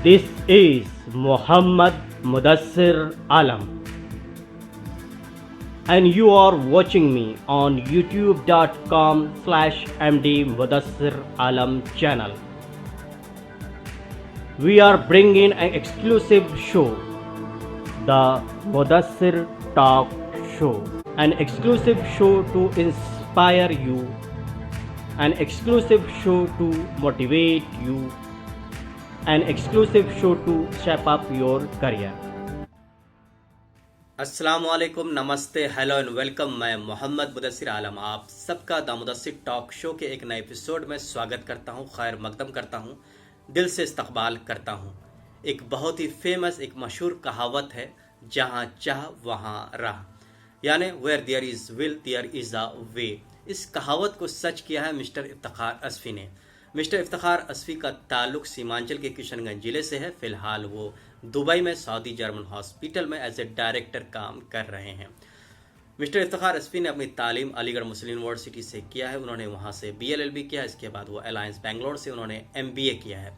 This is Muhammad Mudassir Alam, and you are watching me on youtube.com/md Mudassir Alam channel. We are bringing an exclusive show, the Mudassir Talk Show, an exclusive show to inspire you, an exclusive show to motivate you, an exclusive show to shape up your career. अस्सलाम वालेकुम, नमस्ते, hello and welcome. मैं मोहम्मद मुदस्सिर आलम आप सबका the Mudassir talk show के एक नए episode में स्वागत करता हूं, खैर मकदम करता हूं, दिल से इस्तकबाल करता हूं। एक बहुत ही फेमस, एक मशहूर कहावत है, जहां चाह वहां राह, यानी where there is will there is a way. इस कहावत को सच किया है मिस्टर इफ्तिखार असफ़ी ने। मिस्टर इफ्तिखार असफ़ी का ताल्लुक सीमांचल के किशनगंज ज़िले से है। फ़िलहाल वो दुबई में सऊदी जर्मन हॉस्पिटल में एज ए डायरेक्टर काम कर रहे हैं। मिस्टर इफ्तिखार असफ़ी ने अपनी तालीम अलीगढ़ मुस्लिम यूनिवर्सिटी से किया है। उन्होंने वहाँ से BLLB किया। इसके बाद वो अलायंस बेंगलोर से उन्होंने MBA किया है।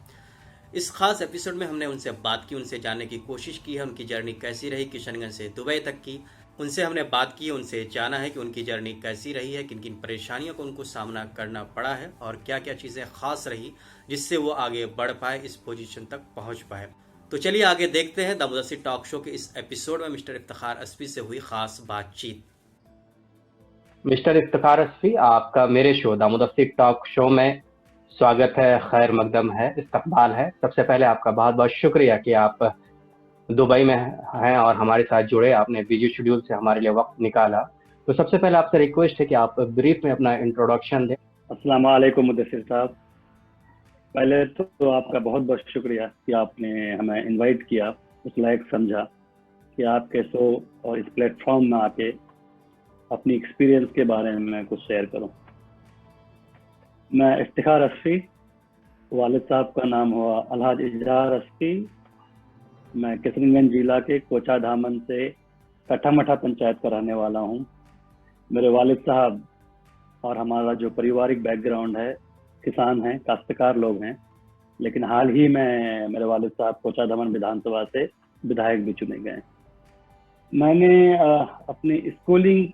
इस खास एपिसोड में हमने उनसे बात की, उनसे जानने की कोशिश की है उनकी जर्नी कैसी रही किशनगंज से दुबई तक की। उनसे हमने बात की, उनसे जाना है कि उनकी जर्नी कैसी रही है, किन किन परेशानियों को उनको सामना करना पड़ा है और क्या क्या चीज़ें ख़ास रही जिससे वो आगे बढ़ पाए, इस पोजीशन तक पहुंच पाए। तो चलिए आगे देखते हैं द मुदस्सिर टॉक शो के इस एपिसोड में मिस्टर इफ्तिखार असफ़ी से हुई ख़ास बातचीत। मिस्टर इफ्तिखार असफ़ी, आपका मेरे show the Mudassir talk show में स्वागत है, खैर मकदम है, इस्तकबाल है। सबसे पहले आपका बहुत बहुत शुक्रिया कि आप दुबई में हैं और हमारे साथ जुड़े, आपने बिजी शेड्यूल से हमारे लिए वक्त निकाला। तो सबसे पहले आपसे रिक्वेस्ट है कि आप ब्रीफ में अपना इंट्रोडक्शन दें। अस्सलाम वालेकुम मुदस्सिर साहब, पहले तो आपका बहुत बहुत शुक्रिया कि आपने हमें इनवाइट किया, उस लायक समझा कि आपके शो और इस प्लेटफॉर्म में आके अपनी एक्सपीरियंस के बारे में मैं कुछ शेयर करूं। मैं इफ्तिखार असफ़ी, वालिद साहब का नाम हुआ अलहाज इजहार असफ़ी। मैं किशनगंज जिला के कोचा धामन से कट्ठामठा पंचायत का रहने वाला हूं। मेरे वालिद साहब और हमारा जो पारिवारिक बैकग्राउंड है, किसान हैं, काश्तकार लोग हैं, लेकिन हाल ही में मेरे वालिद साहब कोचा धामन विधानसभा से विधायक भी चुने गए। मैंने अपनी स्कूलिंग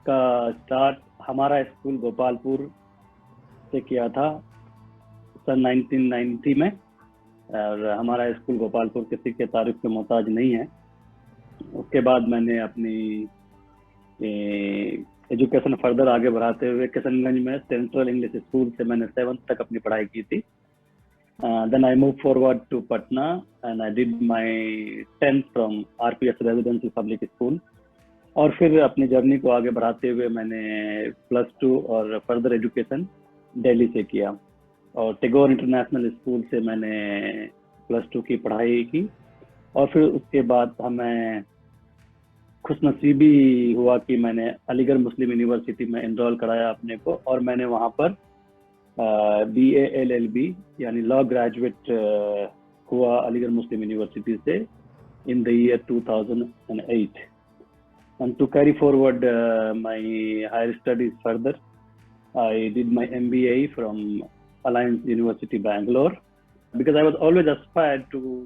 का स्टार्ट, हमारा स्कूल गोपालपुर से किया था सन 1990 में, और हमारा स्कूल गोपालपुर किसी के तारीफ के मोहताज नहीं है। उसके बाद मैंने अपनी एजुकेशन फर्दर आगे बढ़ाते हुए किशनगंज में सेंट्रल इंग्लिश स्कूल से मैंने 7th तक अपनी पढ़ाई की थी। Then I move forward to Patna and I did my 10th फ्रॉम RPS रेजिडेंशियल पब्लिक स्कूल। और फिर अपनी जर्नी को आगे बढ़ाते हुए मैंने +2 और फर्दर एजुकेशन दिल्ली से किया, और टैगोर इंटरनेशनल स्कूल से मैंने +2 की पढ़ाई की। और फिर उसके बाद हमें खुशनसीबी हुआ कि मैंने अलीगढ़ मुस्लिम यूनिवर्सिटी में एनरोल कराया अपने को, और मैंने वहाँ पर BA LLB यानी लॉ ग्रेजुएट हुआ अलीगढ़ मुस्लिम यूनिवर्सिटी से in the year 2008। And to carry forward my higher studies further, I did my MBA from Alliance University Bangalore, because I was always aspired to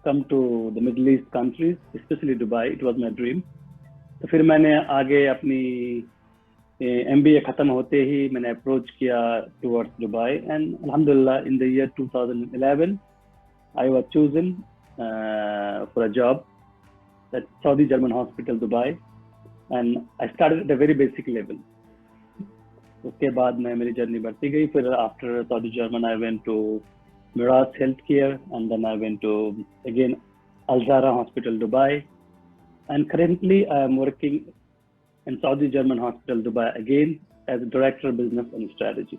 come to the Middle East countries, especially Dubai. It was my dream. तो फिर मैंने आगे अपनी MBA ख़त्म होते ही मैंने approach किया towards Dubai, and alhamdulillah in the year 2011 I was chosen for a job at Saudi German Hospital Dubai, and I started at a very basic level. उसके बाद में मेरी जर्नी बढ़ती गई। फिर after Saudi German I went to Mirage health care, and then I went to again Al Zahra hospital Dubai, and currently I am working in Saudi German hospital Dubai again as director business and strategy.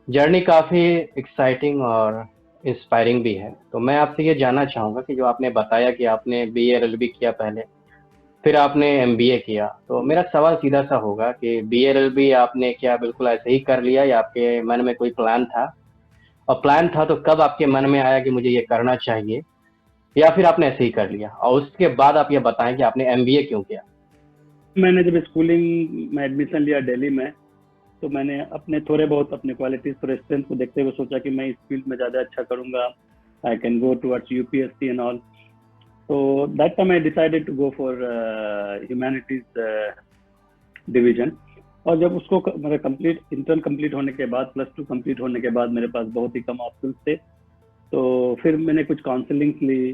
Journey काफ़ी exciting और inspiring भी है। तो मैं आपसे ये जानना चाहूँगा कि जो आपने बताया कि आपने BLLB किया पहले, फिर आपने MBA किया, तो मेरा सवाल सीधा सा होगा कि BLLB आपने क्या बिल्कुल ऐसे ही कर लिया या आपके मन में कोई प्लान था? और प्लान था तो कब आपके मन में आया कि मुझे ये करना चाहिए, या फिर आपने ऐसे ही कर लिया? और उसके बाद आप ये बताएं कि आपने MBA क्यों किया? मैंने जब स्कूलिंग में एडमिशन लिया दिल्ली में, तो मैंने अपने थोड़े बहुत अपने क्वालिटीज, थोड़े स्ट्रेंथ को देखते हुए सोचा कि मैं इस फील्ड में ज़्यादा अच्छा करूँगा, I can go towards UPSC and all. So that time I decided to go for humanities division. और जब उसको मेरा कंप्लीट इंटर्न कंप्लीट होने के बाद, +2 कंप्लीट होने के बाद मेरे पास बहुत ही कम ऑप्शंस थे, तो फिर मैंने कुछ काउंसलिंग ली,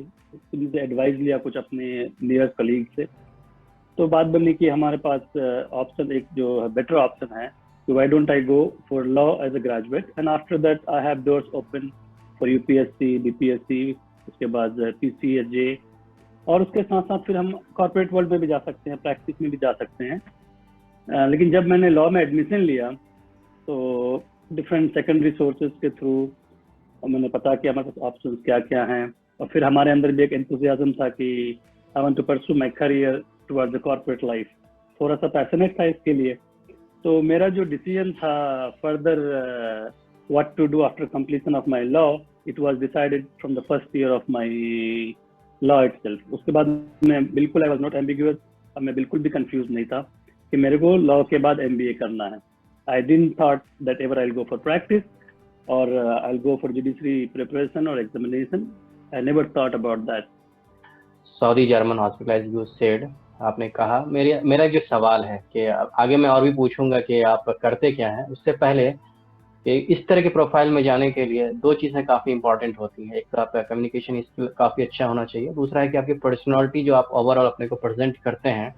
उनसे एडवाइस लिया कुछ अपने नियर कलीग से। तो बात बनी कि हमारे पास ऑप्शन एक जो बेटर ऑप्शन है, तो why don't I go for law as a graduate, and after that I have doors open for UPSC, DPSC, उसके बाद पीसीएसजे, और उसके साथ साथ फिर हम कॉर्पोरेट वर्ल्ड में भी जा सकते हैं, प्रैक्टिस में भी जा सकते हैं। लेकिन जब मैंने लॉ में एडमिशन लिया तो डिफरेंट सेकेंडरी सोर्सेज के थ्रू मैंने पता किया हमारे पास ऑप्शंस क्या क्या हैं, और फिर हमारे अंदर भी एक एंथुसियाज्म था कि I want to pursue my career towards the corporate life, थोड़ा सा पैशनेट था इसके लिए। तो मेरा जो डिसीजन था further what to do after completion of my law, it was decided from the first year of my law itself. उसके बाद मैं बिल्कुल आई वाज नॉट एम्बिग्यूअस, मैं बिल्कुल भी कंफ्यूज नहीं था कि मेरे को लॉ के बाद एमबीए करना है। I didn't thought that ever I will go for practice और I will go for judiciary preparation और examination. I never thought about that. Saudi German hospital as you said, आपने कहा। मेरा जो सवाल है कि आगे मैं और भी पूछूंगा कि आप करते क्या हैं, उससे पहले कि इस तरह के प्रोफाइल में जाने के लिए 2 चीज़ें काफ़ी इंपॉर्टेंट होती हैं। एक तो आपका कम्युनिकेशन स्किल काफ़ी अच्छा होना चाहिए, दूसरा है कि आपकी पर्सनैलिटी जो आप ओवरऑल अपने को प्रेजेंट करते हैं,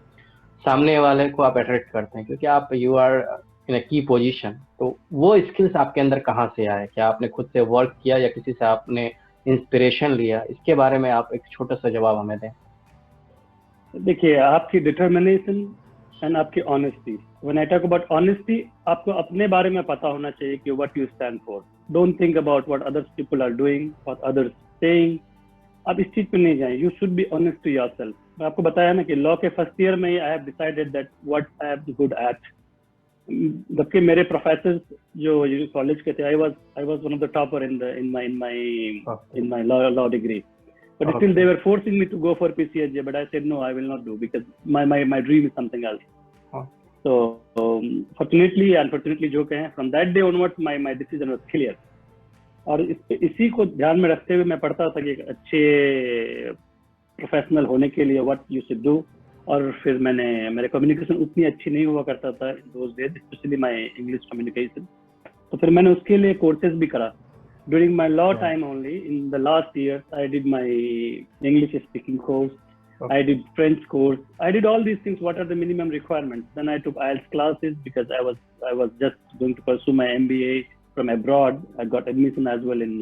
सामने वाले को आप अट्रैक्ट करते हैं, क्योंकि आप यू आर इन अ की पोजीशन। तो वो स्किल्स आपके अंदर कहाँ से आए? क्या आपने खुद से वर्क किया या किसी से आपने इंस्पिरेशन लिया? इसके बारे में आप एक छोटा सा जवाब हमें दें। देखिए, आपकी डिटर्मिनेशन एंड आपकी honesty. When I talk about honesty, आपको अपने बारे में पता होना चाहिए कि what you stand for. Don't think about what others people are doing, what others saying. आप इस चीज पे नहीं जाएं। You should be honest to yourself. मैं आपको बताया ना कि लॉ के फर्स्ट ईयर में I have decided that what I am good at. जबकि मेरे प्रोफेसर्स जो कॉलेज के थे, I was one of the topper in my law degree, but still they were forcing me to go for PCSJ, but I said no, I will not do, because my dream is something else. So fortunately, unfortunately जो कहें, from that day onwards my decision was clear. और इसी को ध्यान में रखते हुए मैं पढ़ता था कि एक अच्छे प्रोफेशनल होने के लिए what you should do। और फिर मेरे कम्युनिकेशन उतनी अच्छी नहीं हुआ करता था those days, especially my English communication। तो फिर मैंने उसके लिए कोर्सेज भी करा। During my law time only, in the last year, I did my English speaking course, I did French course, I did all these things. What are the minimum requirements? Then I took IELTS classes because I was just going to pursue my MBA from abroad. I got admission as well in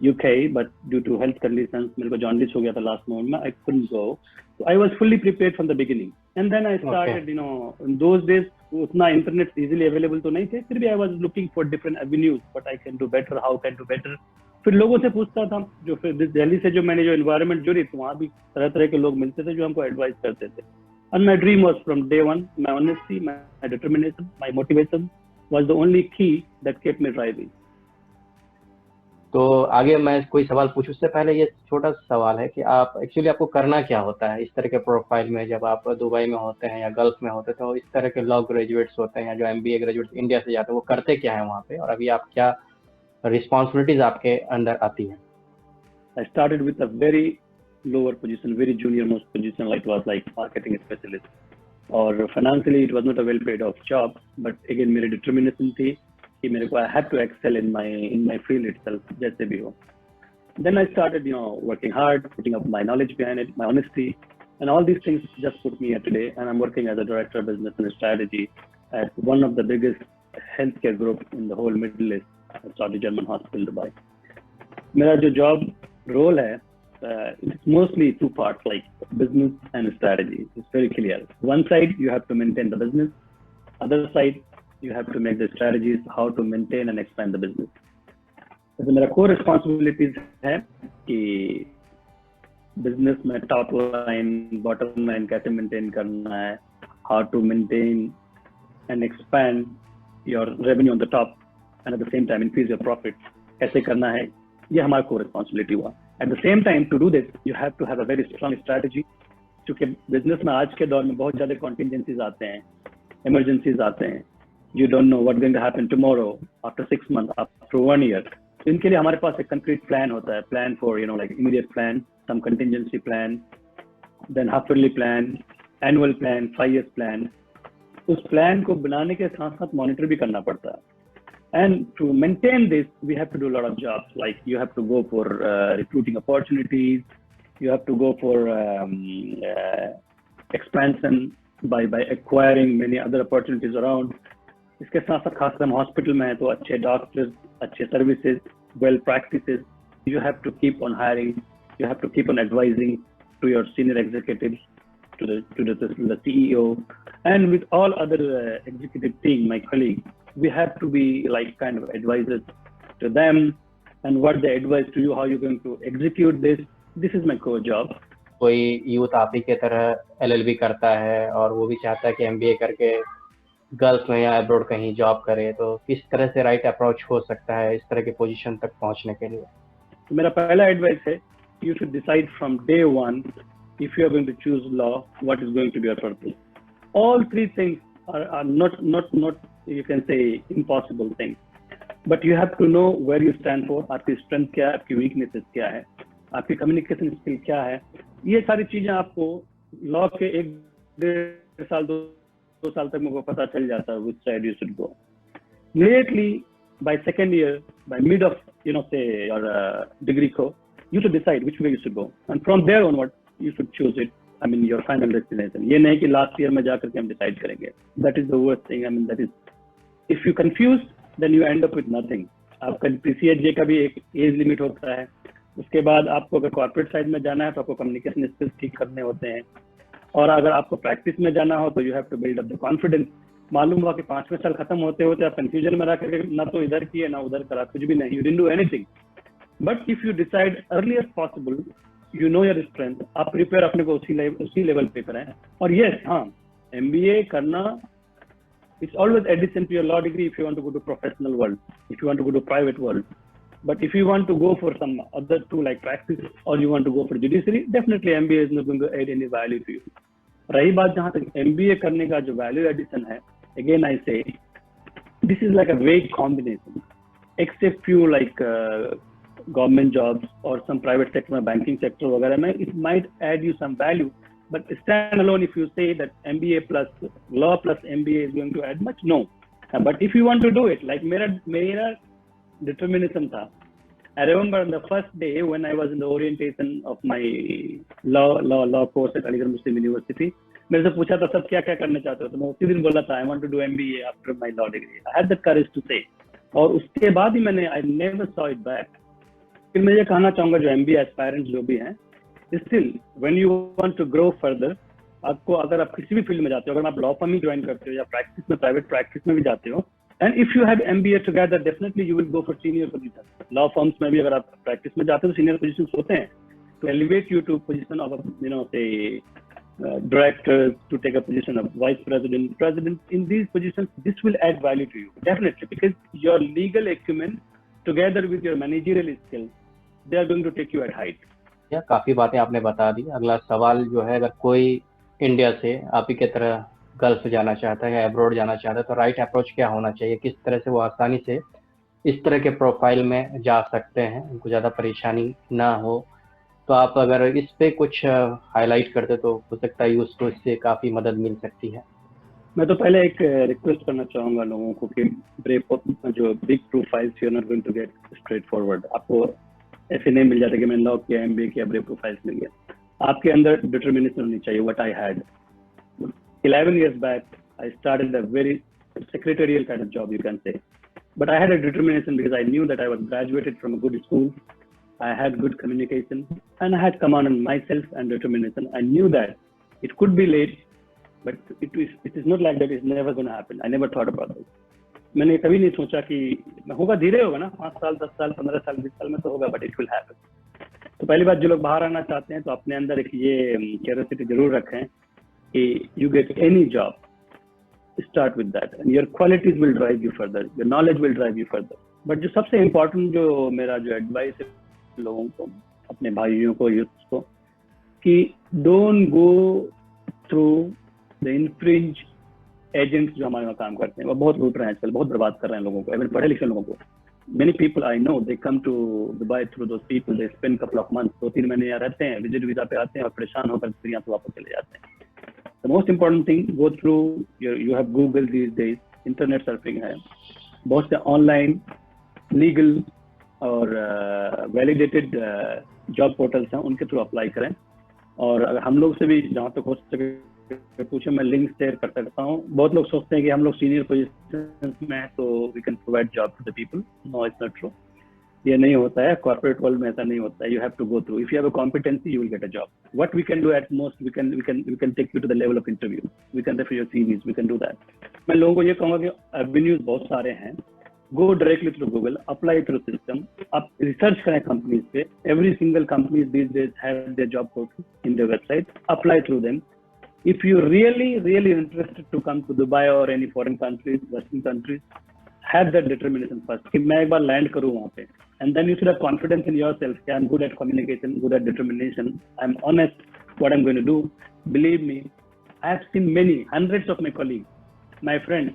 UK, but due to health conditions, मेरे को jaundice हो गया था last moment में, I couldn't go. So I was fully prepared from the beginning. And then I started, in those days, उतना internet easily available तो नहीं थे, फिर भी I was looking for different avenues, what I can do better, how can do better। फिर लोगों से पूछता था, जो फिर दिल्ली से जो मैंने जो environment जुड़ी, तो वहाँ भी तरह तरह के लोग मिलते थे जो हमको एडवाइस करते थे। And my dream was from day one, my honesty, my determination, my motivation was the only key that kept me driving। तो आगे मैं कोई सवाल पूछूं, उससे पहले ये छोटा सा सवाल है कि आप एक्चुअली आपको करना क्या होता है इस तरह के प्रोफाइल में? जब आप दुबई में होते हैं या गल्फ में होते हैं, तो इस तरह के लॉ ग्रेजुएट्स होते हैं या जो MBA ग्रेजुएट्स इंडिया से जाते हैं, वो करते क्या है वहाँ पे, और अभी आप क्या रिस्पॉन्सिबिलिटीज आपके अंदर आती हैं? I started with a very lower position, very junior most position, like it was like marketing specialist, और financially it was not a well paid off job, but again मेरी determination थी कि मेरे को I had to excel in my field itself, जैसे भी हो। Then I started, working hard, putting up my knowledge behind it, my honesty, and all these things just put me here today. And I'm working as a director of business and strategy at one of the biggest healthcare group in the whole Middle East, Saudi German Hospital, Dubai. मेरा जो job role है, it's mostly 2 parts, like business and strategy. It's very clear. One side you have to maintain the business, other side you have to make the strategies how to maintain and expand the business. तो मेरा core responsibilities है कि business में top line, bottom line कैसे maintain करना है, how to maintain and expand your revenue on the top and at the same time increase your profit, कैसे करना है, ये हमारा core responsibility हुआ। At the same time, to do this, you have to have a very strong strategy, क्योंकि business में आज के दौर में बहुत ज़्यादा contingencies आते हैं, emergencies आते हैं। You don't know what's going to happen tomorrow, after 6 months, after 1 year. इनके लिए हमारे पास एक कंक्रीट प्लान होता है, plan for like immediate plan, some contingency plan, then half yearly plan, annual plan, 5 years plan. उस plan को बनाने के साथ साथ मॉनिटर भी करना पड़ता है। And to maintain this, we have to do a lot of jobs. Like you have to go for recruiting opportunities, you have to go for expansion by acquiring many other opportunities around. इसके साथ साथ खासकर हम hospital में हैं तो अच्छे doctors, अच्छे services, well practices, you have to keep on hiring, you have to keep on advising to your senior executives, to the CEO, and with all other executive team, my colleagues. We have to be like kind of advisors to them, and what they advise to you, how you're going to execute this. This is my core job. कोई youth आप ही के तरह LLB करता है और वो भी चाहता है कि MBA करके गल्फ में या अब्रॉड कहीं जॉब करे, तो किस तरह से राइट अप्रोच हो सकता है इस तरह के पोजीशन तक पहुंचने के लिए? तो मेरा पहला एडवाइस है, you should decide from day one, if you are going to choose law, what is going to be your purpose. All three things are not you can say impossible things, but you have to know where you stand for. आपकी strength क्या है, आपकी weaknesses क्या है, आपकी communication skill क्या है। ये सारी चीजें आपको लॉ के 1-1.5 साल 2 साल तक मुझे पता चल जाता है which side you should go. Immediately by second year, by mid of say your degree co, you should decide which way you should go, and from there onward you should choose it. I mean your final destination. ये नहीं कि last year में जाकर के हम decide करेंगे. That is the worst thing. I mean that is, if you confuse, then you end up with nothing. आपका PCHJ का भी एक एज लिमिट होता है। उसके बाद आपको अगर कॉर्पोरेट साइड में जाना है तो आपको कम्युनिकेशन स्किल्स ठीक करने होते हैं, और अगर आपको प्रैक्टिस में जाना हो तो you have to build up the confidence. मालूम हुआ कि 5वें साल खत्म होते होते आप कंफ्यूजन में रह करके ना तो इधर किए ना उधर करा, कुछ भी नहीं, you didn't do anything. But if you decide early as possible, you know your strength, आप प्रिपेयर अपने को उसी लेवल पे करें। और यस, हाँ, MBA करना it's always addition to your law degree if you want to go to professional world, if you want to go to private world. But if you want to go for some other two like practice, or you want to go for judiciary, definitely MBA is not going to add any value to you. रही बात जहाँ तक MBA करने का जो value addition है, again I say this is like a vague combination. Except few like government jobs or some private sector, banking sector वगैरह में, it might add you some value. But stand alone, if you say that MBA plus law plus MBA is going to add much, no. But if you want to do it, like मेरा determination था. I remember on the first day when I was in the orientation of my law course at Aligarh Muslim University, मेरे से पूछा था सब क्या क्या करना चाहते हो, तो मैं उसी दिन बोला था I want to do MBA after my law degree. I had the courage to say. और उसके बाद ही मैंने I never saw it back. फिर मैं ये कहना चाहूँगा जो MBA aspirants जो भी हैं, still when you want to grow further, आपको अगर आप किसी भी फील्ड में जाते हो, अगर आप लॉ फर्म ही ज्वाइन करते हो या प्रैक्टिस में प्राइवेट प्रैक्टिस में भी जाते हो, and if you have MBA together, definitely you will go for senior position. Law firms में भी अगर आप प्रैक्टिस में जाते हो तो सीनियर पोजीशंस होते हैं, to elevate you to position of say director, to take a position of vice president. In these positions, this will add value to you definitely, because your legal acumen together with your managerial skills, they are going to take you at height. या काफी बातें आपने बता दी। अगला सवाल जो है, अगर कोई इंडिया से आप ही की तरह गल्फ जाना चाहता है या अब्रॉड जाना चाहता है, तो राइट अप्रोच क्या होना चाहिए, किस तरह से वो आसानी से इस तरह के प्रोफाइल में जा सकते हैं, उनको ज़्यादा परेशानी ना हो? तो आप अगर इस पे कुछ हाईलाइट करते तो हो सकता है उसको इससे काफ़ी मदद मिल सकती है। मैं तो पहले एक रिक्वेस्ट करना चाहूँगा लोगों को कि जो big profiles you are not going to get straight forward. आपको ऐसे नहीं मिल जाता कि मैंने लॉ किया, MBA किया, ब्रेव प्रोफाइल्स मिल गया। आपके अंदर डिटर्मिनेशन होनी चाहिए। What I had 11 years back, I started a very secretarial kind of job, you can say, but I had a determination because I knew that I was graduated from a good school, I had good communication, and I had command on myself and determination. I knew that it could be late, but it is not like that it's never going to happen. I never thought about this. मैंने कभी नहीं सोचा कि होगा, धीरे होगा ना, 5 साल 10 साल 15 साल 20 साल में तो होगा, बट इट विल हैपन। तो पहली बात, जो लोग बाहर आना चाहते हैं तो अपने अंदर एक ये क्यूरियोसिटी जरूर रखें कि you get any job, start with that and your qualities will drive you further, your knowledge will drive you further. But जो सबसे इम्पोर्टेंट जो मेरा जो एडवाइस है लोगों को, अपने भाइयों को, यूथ को, कि don't go through the infringe agents जो हमारे यहाँ काम करते हैं। वो बहुत लूट रहे हैं आजकल, बहुत बर्बाद कर रहे हैं लोगों को, इवन पढ़े लिखे लोगों को। many people I know, they come to Dubai through those people. They spend couple of months, 2-3 महीने यहाँ रहते हैं, विजिट वीजा पे आते हैं और परेशान होकर फिर यहाँ से वापस चले जाते हैं. The most important thing, go through you have Google these days, internet surfing है, बहुत से online legal और validated job portals हैं, उनके थ्रू अप्लाई करें. और अगर हम लोग से भी जहाँ तक हो सके पूछे, मैं लिंक शेयर कर सकता हूँ. बहुत लोग सोचते हैं कि हम लोग सीनियर पोजीशन में हैं तो we can provide job to the people. No, it's not true. ये नहीं होता है. कॉर्पोरेट वर्ल्ड में ऐसा नहीं होता है. You have to go through. If you have a competency you will get a job. What we can do at most, we can take you to the level of interview. We can refer your CVs. We can do that. मैं लोगों को ये कहूँगा कि avenues बहुत सारे हैं. Go directly through Google, apply through system. आप research करें companies पे. Every single company these days have their job portal in their website. Apply through them. If you really interested to come to Dubai or any foreign countries, Western countries, have that determination first. कि मैं एक बार land करूँ वहाँ पे. And then you should have confidence in yourself. कि I'm good at communication, good at determination. I'm honest what I'm going to do. Believe me, I have seen many, hundreds of my colleagues, my friends.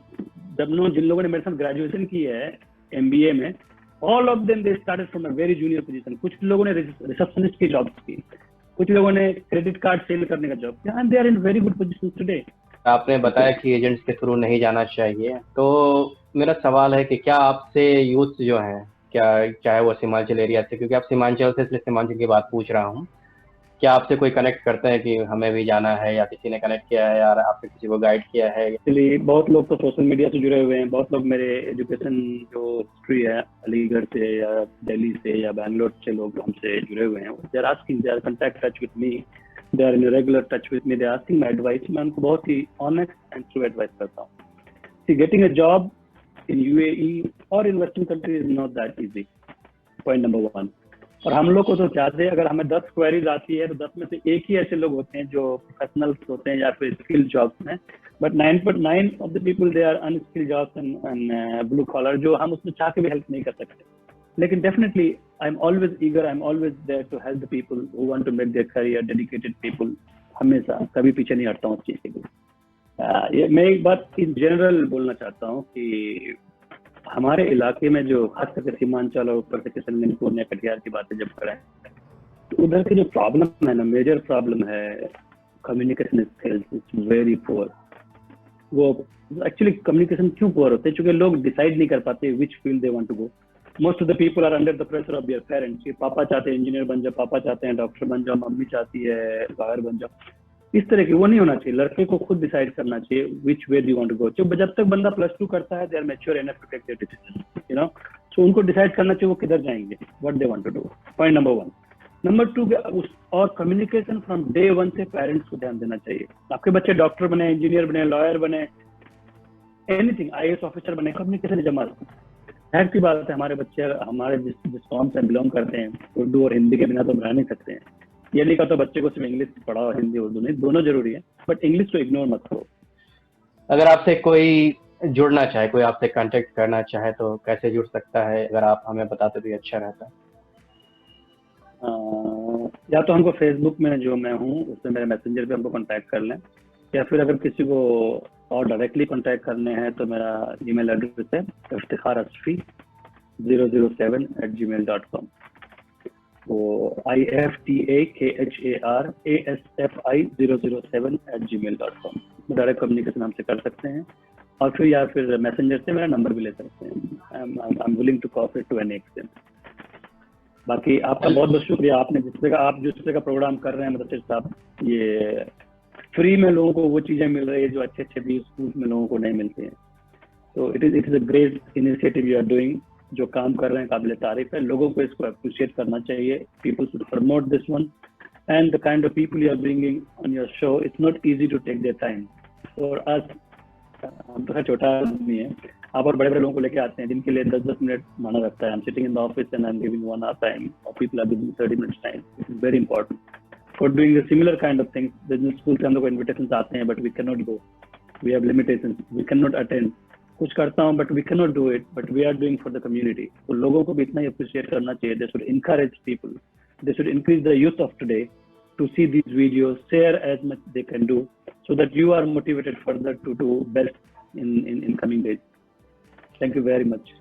जिन लोगों ने मेरे साथ graduation की है MBA में, all of them they started from a very junior position. कुछ लोगों ने रिसेप्शनिस्ट की जॉब की, कुछ लोगों ने क्रेडिट कार्ड सेल करने का जॉब किया, and they are in very good position today. आपने बताया कि एजेंट्स के थ्रू नहीं जाना चाहिए, तो मेरा सवाल है कि क्या आपसे यूथ जो है, क्या चाहे वो सीमांचल एरिया से, क्योंकि आप सीमांचल से, इसलिए सीमांचल की बात पूछ रहा हूँ, क्या आपसे कोई कनेक्ट करते हैं कि हमें भी जाना है, या किसी ने कनेक्ट किया है, या आपने किसी को गाइड किया है? एक्चुअली बहुत लोग तो सोशल मीडिया से जुड़े हुए हैं. बहुत लोग मेरे एजुकेशन जो हिस्ट्री है अलीगढ़ से या दिल्ली से या बैंगलोर से लोग हमसे जुड़े हुए हैं. They are asking, they are contact touch with me, they are in regular touch with me, they are asking my advice. मैं उनको बहुत ही ऑनेस्ट एंड ट्रू एडवाइस करता हूँ. See, getting a job in UAE और in western country is not that easy. Point number 1. और हम लोग को तो चाहते हैं, अगर हमें 10 क्वेरीज आती है तो 10 में से एक ही ऐसे लोग होते हैं जो प्रोफेशनल्स होते हैं या फिर स्किल जॉब्स में. But 9.9 of the people they are unskilled jobs and blue collar, जो हम उसमें चाह के भी हेल्प नहीं कर सकते. लेकिन definitely I am always eager, I am always there to help the people who want to make their career. Dedicated people, हमेशा कभी पीछे नहीं हटता हूँ उस चीज के लिए. मैं एक बात इन जनरल बोलना चाहता हूँ कि हमारे इलाके में जो खास करके सीमांचल और ऊपर से किशनगंज या कटिहार की बातें जब करें तो उधर की जो प्रॉब्लम है ना, मेजर प्रॉब्लम है communication skills is very poor. वो एक्चुअली कम्युनिकेशन क्यों पुअर होते हैं? क्योंकि लोग डिसाइड नहीं कर पाते which field they want to go. Most of the people are under the pressure of their parents. पापा चाहते हैं इंजीनियर बन जाओ, पापा चाहते हैं डॉक्टर बन जाओ, मम्मी चाहती है लॉयर बन जाओ. इस तरह की वो नहीं होना चाहिए. लड़के को खुद डिसाइड करना चाहिए विच वे दू वांट टू गो. जब तक बंदा +2 करता है, they are mature enough to take their decision, you know. So उनको डिसाइड करना चाहिए वो किधर जाएंगे, what they want to do. Point number 1. Number 2, और कम्युनिकेशन फ्रॉम डे 1 से पेरेंट्स को ध्यान देना चाहिए. आपके बच्चे डॉक्टर बने, इंजीनियर बने, लॉयर बने, एनीथिंग, IAS ऑफिसर बने, कम्युनिकेशन जमा. खैर की बात है, हमारे बच्चे हमारे जिस कॉम से बिलोंग करते हैं, उर्दू और हिंदी के बिना तो रह नहीं सकते हैं. ये नहीं कहता बच्चे को सिर्फ इंग्लिश पढ़ाओ, हिंदी उर्दू नहीं, दोनों जरूरी है, बट इंग्लिश को इग्नोर मत करो. अगर आपसे कोई जुड़ना चाहे, कोई आपसे कांटेक्ट करना चाहे तो कैसे जुड़ सकता है? अगर आप हमें बताते तो अच्छा रहता. या तो हमको फेसबुक में जो मैं हूँ उसमें मेरे मैसेंजर पे हमको कांटेक्ट कर लें, या फिर अगर किसी को और डायरेक्टली कांटेक्ट करने हैं तो मेरा ईमेल एड्रेस है iftikharasfi007@gmail.com. वो iftakharasfi007@gmail.com में डायरेक्ट कम्युनिकेशन हमसे कर सकते हैं. और फिर या फिर मैसेंजर से मेरा नंबर भी ले सकते हैं. I am willing to cooperate to any extent. बाकी आपका बहुत बहुत शुक्रिया. आपने जिस तरह का प्रोग्राम कर रहे हैं मुदस्सिर साहब, ये फ्री में लोगों को वो चीजें मिल रही है जो अच्छे भी स्कूल में लोगों को नहीं मिलती हैं. तो it is a great initiative you are doing. जो काम कर रहे हैं काबिल तारीफ है. लोगों को इसको अप्रिशिएट करना चाहिए. People should promote this one and the kind of people you are bringing on your show. It's not easy to take their time. और आज हम तो छोटा आदमी है, आप और बड़े बड़े लोगों को लेके आते हैं जिनके लिए 10-10 मिनट माना रखता है. I am sitting in the office and I am giving 1 hour time और people are giving 30 minutes time. It is very important for doing a similar kind of things. Business school से हम लोग को invitations आते हैं but we can not go. We have limitations. We can not attend. कुछ करता हूँ but we can not do it, but we are doing for the community. तो लोगों को भी इतना ही अप्रिशिएट करना चाहिए. They should encourage people. They should increase the youth of today to see these videos, share as much they can do, so that you are motivated further to do best in coming days. Thank you very much.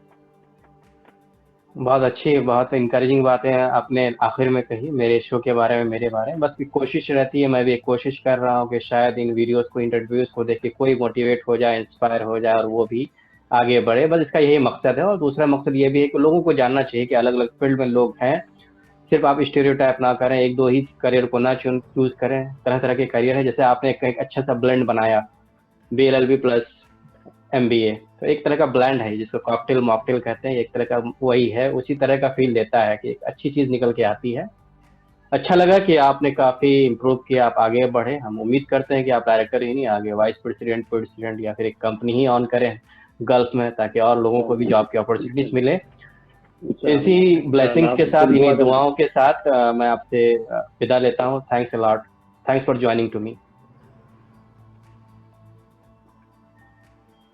बहुत अच्छी, बहुत encouraging बातें आपने आखिर में कही मेरे show के बारे में, मेरे बारे में। बस एक कोशिश रहती है, मैं भी एक कोशिश कर रहा हूँ कि शायद इन वीडियोस को, इंटरव्यूज को देख के कोई मोटिवेट हो जाए, इंस्पायर हो जाए और वो भी आगे बढ़े। बस इसका यही मकसद है। और दूसरा मकसद ये भी है कि लोगों को जानना चाहिए कि अलग अलग फील्ड में लोग हैं। सिर्फ आप स्टेरियोटाइप ना करें, एक दो ही करियर को ना चूज करें। तरह तरह के करियर है। जैसे आपने एक अच्छा सा ब्लेंड बनाया, BLLB प्लस MBA, तो एक तरह का ब्लेंड है जिसको कॉकटेल मॉकटेल कहते हैं। एक तरह का वही है, उसी तरह का फील देता है कि एक अच्छी चीज निकल के आती है। अच्छा लगा कि आपने काफी इम्प्रूव किया, आप आगे बढ़े। हम उम्मीद करते हैं कि आप डायरेक्टर ही नहीं, आगे वाइस प्रेसिडेंट, प्रेसिडेंट या फिर एक कंपनी ही ऑन करें गल्फ में, ताकि और लोगों को भी जॉब की अपॉर्चुनिटीज मिले। इसी ब्लेसिंग्स के साथ, इन्हीं दुआओं के साथ मैं आपसे विदा लेता हूँ। Thanks a lot. Thanks for joining to me.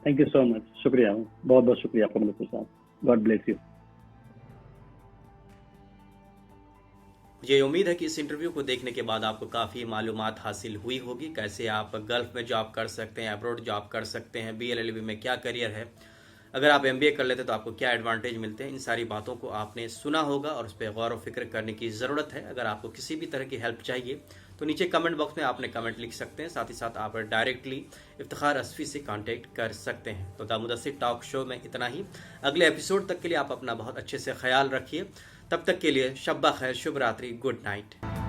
Thank you so much. शुक्रिया, बहुत बहुत शुक्रिया आपका मुदस्सिर साहब। God bless you. मुझे उम्मीद है कि इस इंटरव्यू को देखने के बाद आपको काफ़ी मालूमात हासिल हुई होगी, कैसे आप गल्फ में जॉब कर सकते हैं, अब्रॉड जॉब कर सकते हैं, BLLB में क्या करियर है, अगर आप MBA कर लेते तो आपको क्या एडवांटेज मिलते हैं। इन सारी बातों को आपने सुना होगा और उस पर गौर व फिक्र करने की ज़रूरत है। अगर आपको किसी भी तरह की हेल्प चाहिए तो नीचे कमेंट बॉक्स में आपने कमेंट लिख सकते हैं। साथ ही साथ आप डायरेक्टली इफ्तिखार असफी से कांटेक्ट कर सकते हैं। तो द मुदस्सिर टॉक शो में इतना ही। अगले एपिसोड तक के लिए आप अपना बहुत अच्छे से ख्याल रखिए। तब तक के लिए शब्बा खैर, शुभ रात्रि, गुड नाइट।